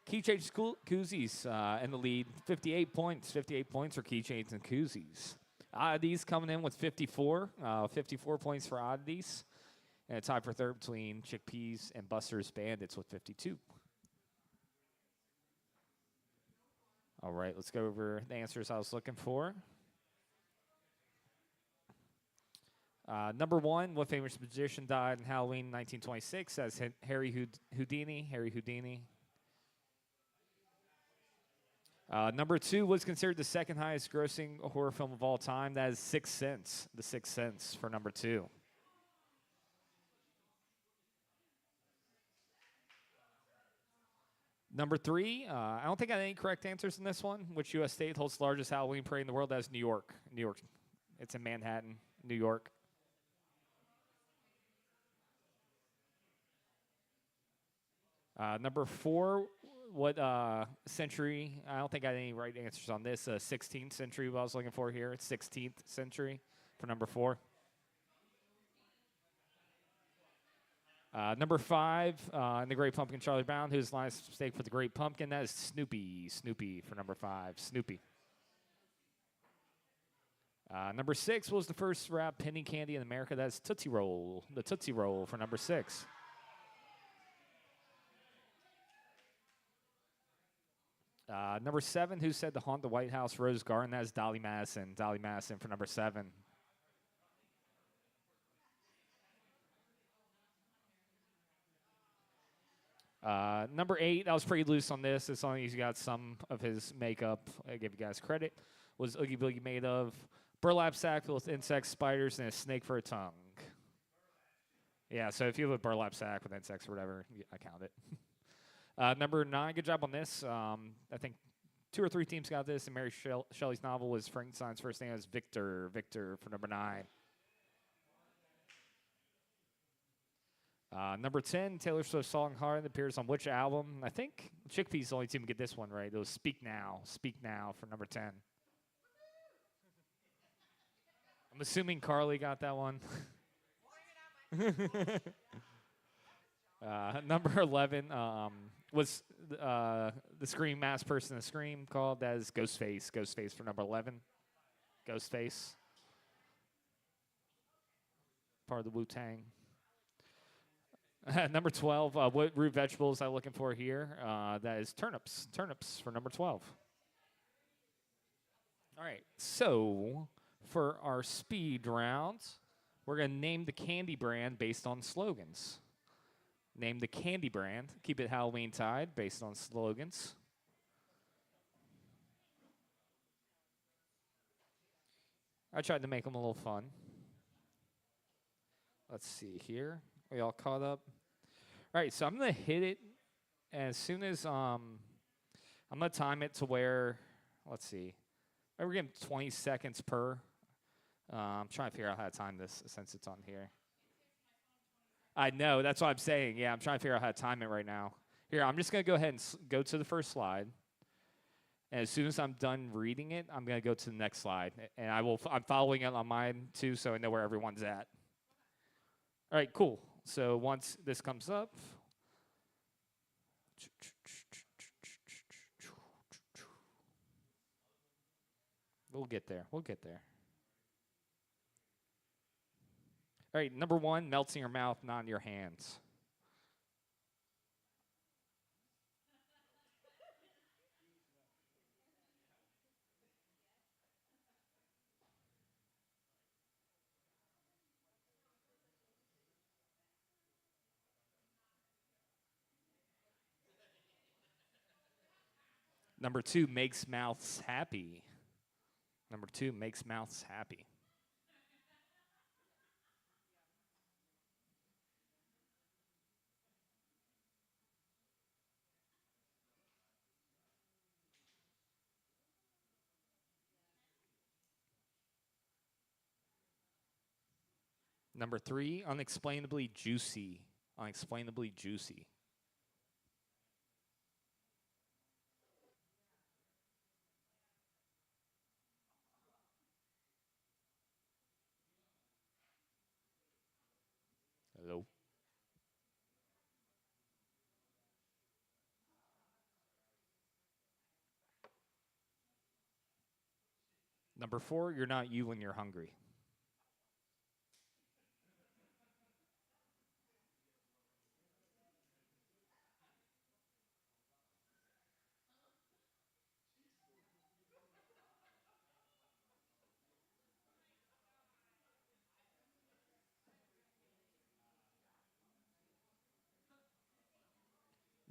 Keychains Koozies in the lead, 58 points. 58 points for Keychains and Koozies. Oddities coming in with 54. 54 points for Oddities. And a tie for third between Chickpeas and Buster's Bandits with 52. All right, let's go over the answers I was looking for. Number one, what famous magician died in Halloween 1926? That's Harry Houdini. Harry Houdini. Number two was considered the second highest grossing horror film of all time. That is Sixth Sense. The Sixth Sense for number two. Number three, I don't think I had any correct answers in this one. Which U.S. state holds the largest Halloween parade in the world? That is New York. New York. It's in Manhattan, New York. Number four, what century? I don't think I had any right answers on this. 16th century, what I was looking for here. It's 16th century for number four. Number five, in the Great Pumpkin, Charlie Brown, who's last mistake for the Great Pumpkin. That is Snoopy. Snoopy for number five. Snoopy. Number six was the first wrapped penny candy in America. That's Tootsie Roll. The Tootsie Roll for number six. Number seven, who said to haunt the White House Rose Garden? That is Dolly Madison. Dolly Madison for number seven. Number eight, I was pretty loose on this. As long as you got some of his makeup, I give you guys credit. Was Oogie Boogie made of burlap sack with insects, spiders, and a snake for a tongue? Yeah, so if you have a burlap sack with insects or whatever, I count it. Number nine, good job on this. I think 2 or 3 teams got this. And Mary Shelley's novel was Frankenstein's first name was Victor. Victor for number 9. Number 10, Taylor Swift's song Hard appears on which album? I think Chickpeas the only team to get this one right. It was Speak Now. Speak Now for number 10. I'm assuming Carly got that one. Number 11 was the Scream masked person in Scream called. That is Ghostface. Ghostface for number 11. Ghostface. Part of the Wu-Tang. Number 12, what root vegetables I'm looking for here? That is turnips. Turnips for number 12. All right, so for our speed rounds, we're going to name the candy brand based on slogans. Name the candy brand. Keep it Halloween tied based on slogans. I tried to make them a little fun. Let's see here. We all caught up? All right, so I'm going to hit it as soon as I'm going to time it to where, let's see. We're getting 20 seconds per. I'm trying to figure out how to time this since it's on here. I know, that's what I'm saying. Yeah, I'm trying to figure out how to time it right now. Here, I'm just going to go ahead and go to the first slide. And as soon as I'm done reading it, I'm going to go to the next slide. And I'm following it on mine too, so I know where everyone's at. All right, cool. So once this comes up, we'll get there. We'll get there. All right, number 1, melts in your mouth, not in your hands. Number 2, makes mouths happy. Number 2, makes mouths happy. Number 3, unexplainably juicy. Unexplainably juicy. Number 4, you're not you when you're hungry.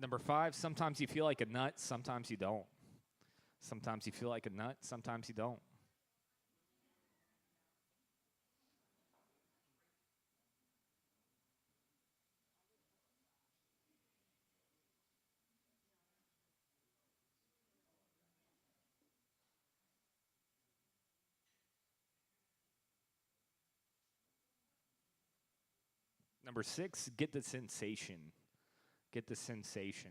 Number 5, sometimes you feel like a nut, sometimes you don't. Sometimes you feel like a nut, sometimes you don't. Number 6, get the sensation. Get the sensation.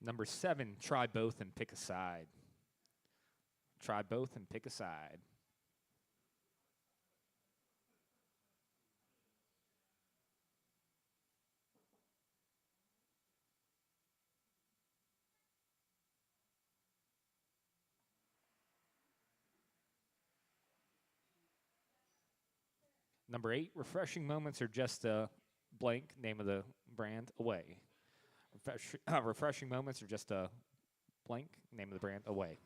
Number 7, try both and pick a side. Try both and pick a side. Number 8, refreshing moments are just a blank name of the brand away. Refreshing moments are just a blank name of the brand away.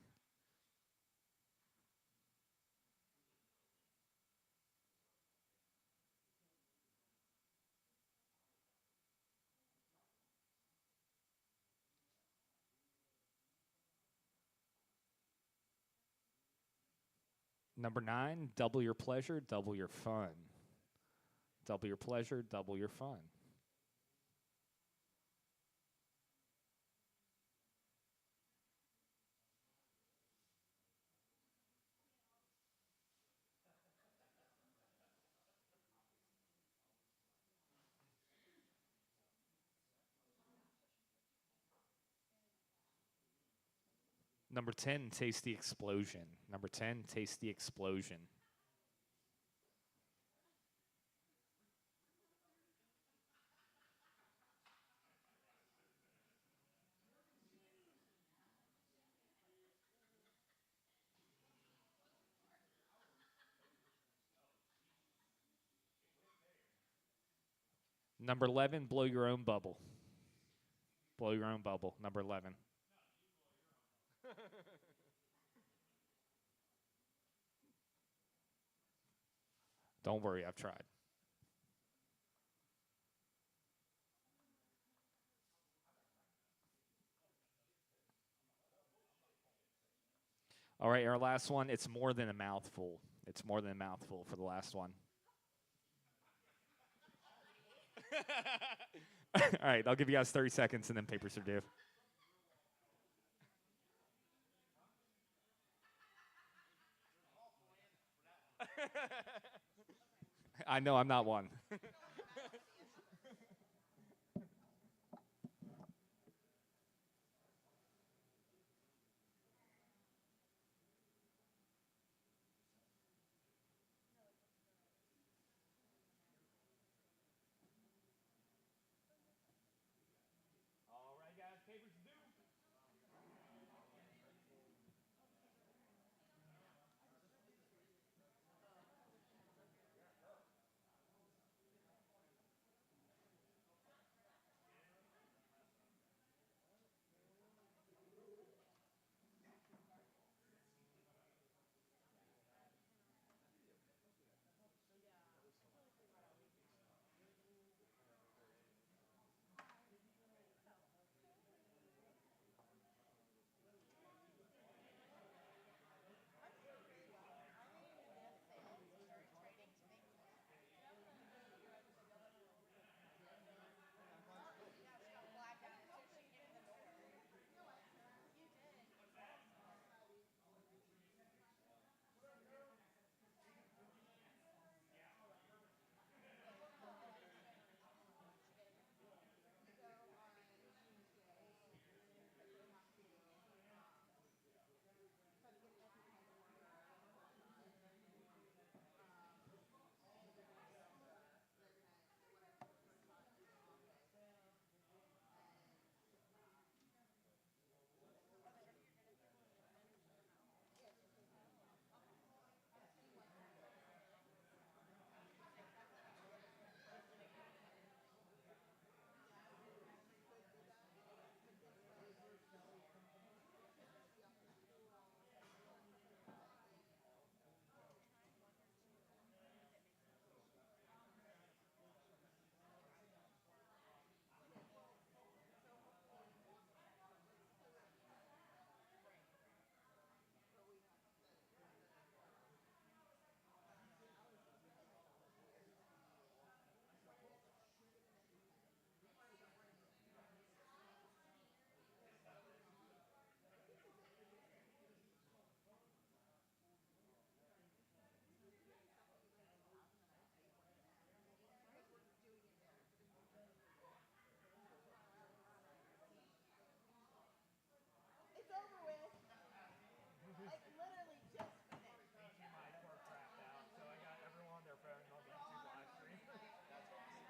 Number 9, double your pleasure, double your fun. Double your pleasure, double your fun. Number 10, taste the explosion. Number 10, taste the explosion. Number 11, blow your own bubble. Blow your own bubble. Number 11. Don't worry, I've tried. All right, our last one, it's more than a mouthful. It's more than a mouthful for the last one. All right, I'll give you guys 30 seconds and then papers are due. I know I'm not one. All right, guys, papers are due.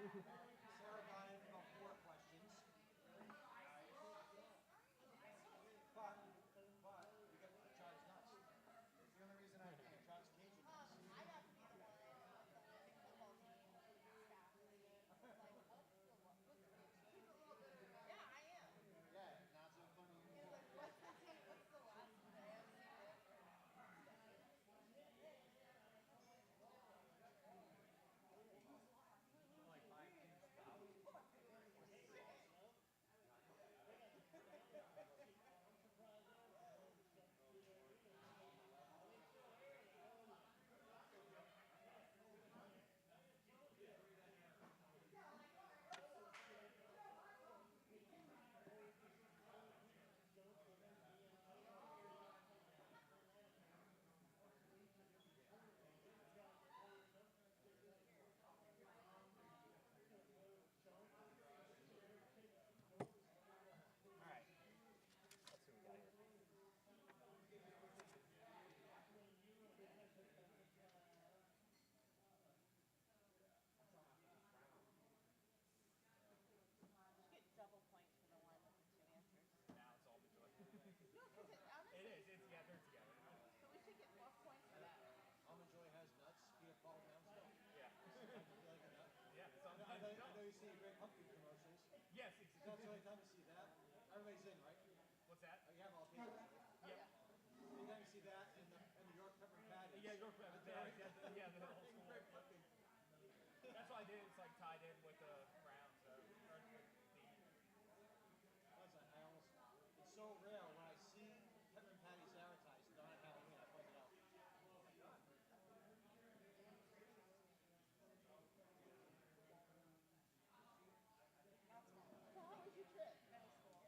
Sarah got in about 4 questions. But we got to try his nuts. It's the only reason I can't try his Cajun nuts. I got to be the one on the football team staff. Like, what's the Yeah, I am. Yeah, not so funny. He's like, what's the team? What's the last AFC bowl? All right. Let's see what we got here. You get double points for the one with the 2 answers. Now it's all the joy. No, because honestly, It is. It's yeah, they're together. so we should get more points for that. Almond Joy has nuts. Be a ball down still. Yeah. You like a nut? Yeah. So I know you see great pumpkin commercials. yes. That's the only time you see that. Everybody's in, right? What's that? You have all cable. Oh, yeah. Anytime you see that and the York pepper patties. Yeah, your pepper. Yeah, the old school. Great pumpkin. That's what I did. It's like tied in with the rounds. I almost, it's so rare when I see pepper patties advertised on Halloween, I point it out. So how was your trip? Middle school.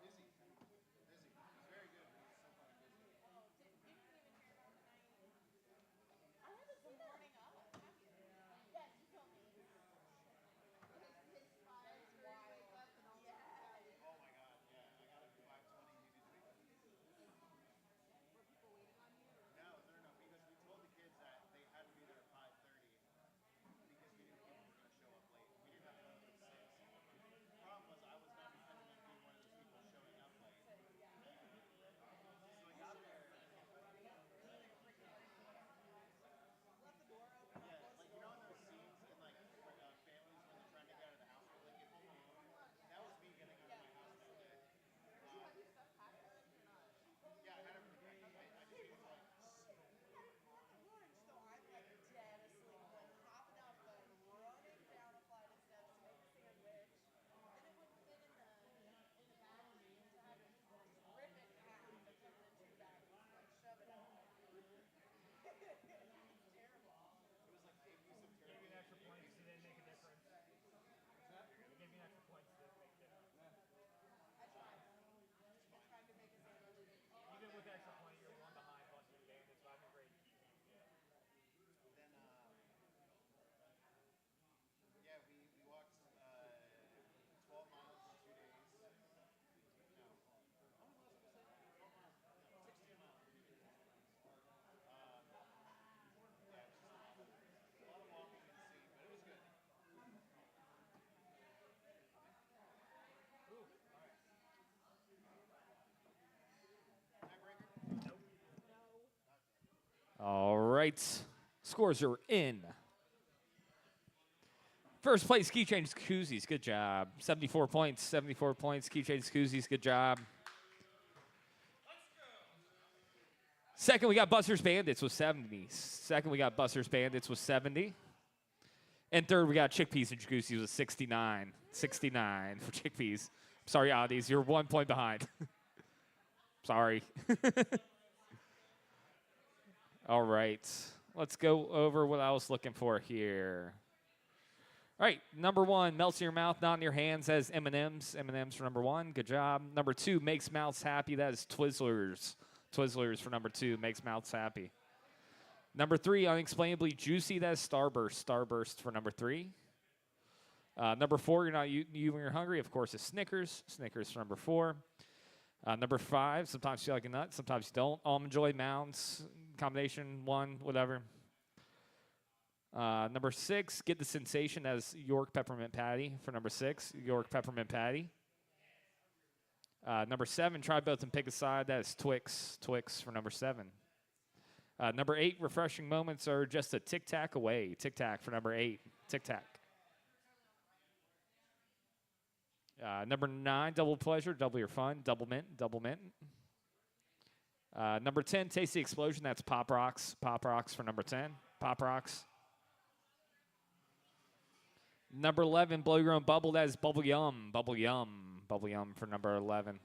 Busy. Busy. It's very good, but it's so fucking busy. Oh, you didn't even hear about the night? I haven't seen the morning of, have you? Yes, you told me. His smile is wild. Yeah. Oh my god, yeah. I got up at 5:20 needed to be. Were people waiting on you? No, because we told the kids that they had to be there at 5:30 because we knew people were going to show up late. We didn't have to go till 6. The problem was I was not intending on being one of those people showing up late. So I got there. Left the door open. Yeah, like you know in those scenes in like families when they're trying to get out of the house, like at Home Alone. That was me getting out of my house that day. Did you have your stuff packed already or not? Yeah, I had everything ready. I just needed to like. At 4 in the morning, so I'm like dead asleep, like hopping out of bed, running down a flight of steps to make a sandwich. Then it wouldn't fit in the baggie, so I had to just rip it in half and put it into the baggie, like shove it in. It's terrible. It was like a piece of Give turkey. you an extra points. Did it make a difference? that? Give me an extra points. Did it make a difference? I tried. I tried to make a sandwich. Even with extra point, you're one behind plus your game. So I've been great. Then, yeah, we walked 12 miles in 2 days. No, how many miles did we say? 12 miles. No, 16 miles in 2 days. Yeah, it was just a lot of walking and seeing, but it was good. Ooh. All right. Tiebreaker? All right. Scores are in. First place, Keychain Koozies. Good job. 74 points. 74 points. Keychain Koozies. Good job. Second, we got Buster's Bandits with 70. Second, we got Buster's Bandits with 70. And third, we got Chickpeas and Jacuzzis with 69. 69 for Chickpeas. Sorry, Oddies. You're 1 point behind. Sorry. All right. Let's go over what I was looking for here. All right, number 1, melts in your mouth, not in your hands. That is M&M's. M&M's for number 1. Good job. Number 2, makes mouths happy. That is Twizzlers. Twizzlers for number 2, makes mouths happy. Number 3, unexplainably juicy. That is Starburst. Starburst for number 3. Number 4, you're not you when you're hungry. Of course, is Snickers. Snickers for number 4. Number 5, sometimes you feel like a nut, sometimes you don't. Almond Joy, Mounds, combination 1, whatever. Number 6, get the sensation as York Peppermint Patty for number 6, York Peppermint Patty. Number 7, try both and pick a side. That is Twix for number 7. Number 8, refreshing moments are just a Tic Tac away. Tic Tac for number 8, Tic Tac. Number 9, double pleasure, double your fun, double mint. Number 10, tasty explosion. That's Pop Rocks for number 10, Pop Rocks. Number 11, blow your own bubble. That is Bubble Yum for number 11.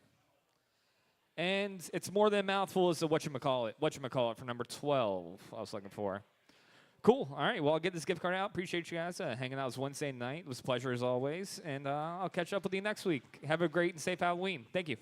And it's more than a mouthful is the whatchamacallit for number 12 I was looking for. Cool. All right, well, I'll get this gift card out. Appreciate you guys hanging out this Wednesday night. It was a pleasure as always. And I'll catch up with you next week. Have a great and safe Halloween. Thank you.